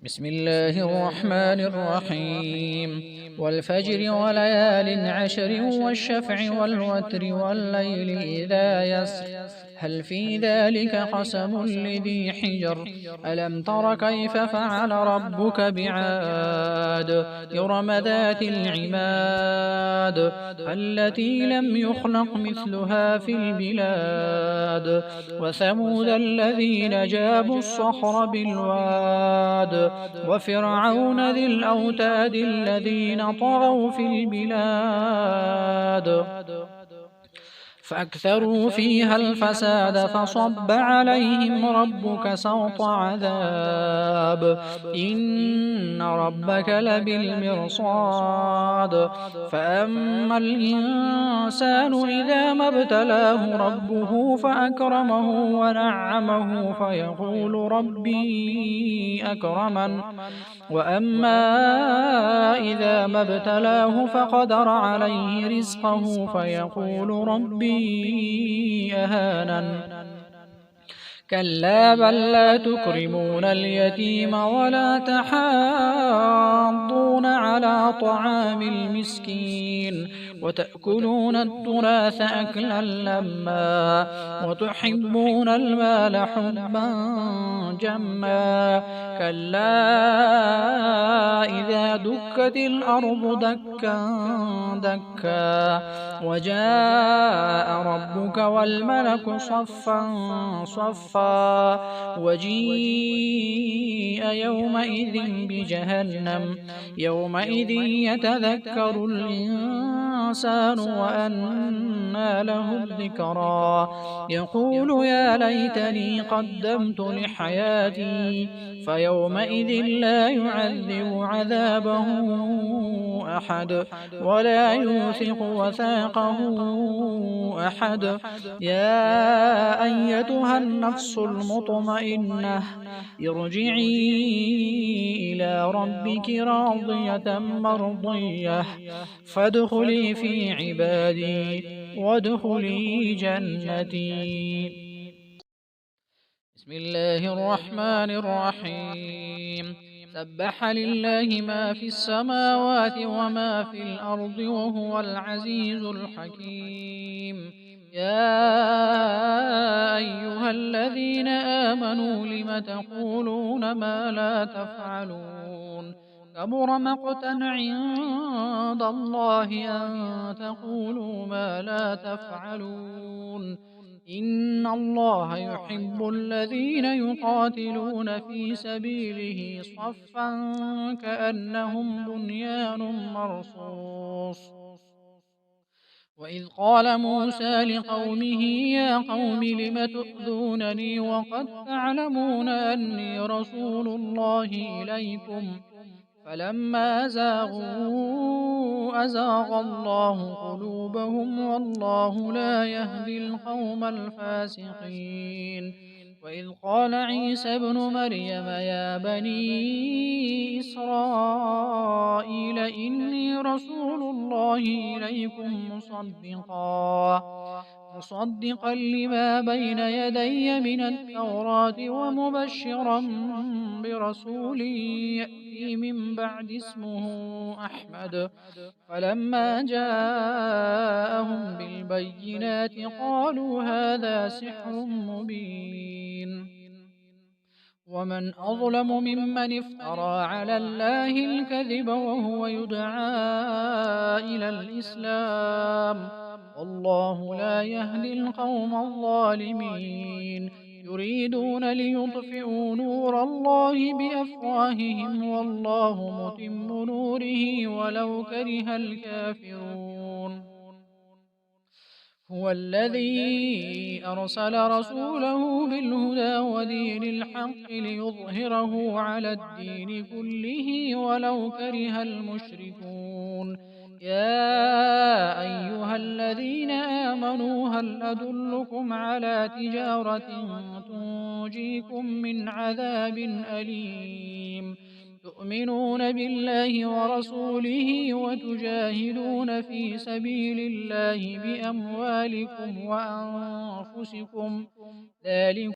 بسم الله الرحمن الرحيم والفجر وليال عشر والشفع والوتر والليل إذا يسر هل في ذلك قسم لذي حجر ألم تر كيف فعل ربك بعاد إرم ذات العماد التي لم يخلق مثلها في البلاد وثمود الذين جابوا الصخر بالواد وفرعون ذي الأوتاد الذين طغوا في البلاد فأكثروا فيها الفساد فصب عليهم ربك سوط عذاب إن ربك لبالمرصاد فأما الإنسان إذا ما ابتلاه ربه فأكرمه ونعمه فيقول ربي أكرمن وأما إذا ما ابتلاه فقدر عليه رزقه فيقول ربي أهانن كلا بل لا تكرمون اليتيم ولا تحاضون على طعام المسكين وتأكلون التراث أكلا لما وتحبون المال حبا جما كلا إذا دكت الأرض دكا دكا وجاء ربك والملك صفا صفا وجيء يومئذ بجهنم يومئذ يتذكر الإنسان وأنى له الذكرى يقول يا ليتني قدمت لحياتي فيومئذ لا يعذب عذابه أحد ولا يوثق وثاقه أحد يا أيتها النفس المطمئنة ارجعي إلى ربك راضية مرضية فادخلي في عبادي وادخلي جنتي. بسم الله الرحمن الرحيم سبح لله ما في السماوات وما في الأرض وهو العزيز الحكيم يا أيها الذين آمنوا لم تقولون ما لا تفعلون كبر مقتا عند الله أن تقولوا ما لا تفعلون إن الله يحب الذين يقاتلون في سبيله صفا كأنهم بنيان مرصوص وإذ قال موسى لقومه يا قوم لم تؤذونني وقد تعلمون أني رسول الله إليكم فلما زاغوا أزاغ الله قلوبهم والله لا يهدي القوم الفاسقين وإذ قال عيسى ابن مريم يا بني إسرائيل إني رسول الله إليكم مصدقا لما بين يدي من التوراة ومبشرا برسول يأتي من بعد اسمه أحمد فلما جاءهم بالبينات قالوا هذا سحر مبين ومن أظلم ممن افترى على الله الكذب وهو يدعى إلى الإسلام والله لا يهدي القوم الظالمين يريدون ليطفئوا نور الله بأفواههم والله متم نوره ولو كره الكافرون هو الذي أرسل رسوله بالهدى ودين الحق ليظهره على الدين كله ولو كره المشركون يا أيها الذين آمنوا هل أدلكم على تجارة تنجيكم من عذاب أليم تؤمنون بالله ورسوله وتجاهدون في سبيل الله بأموالكم وأنفسكم ذلك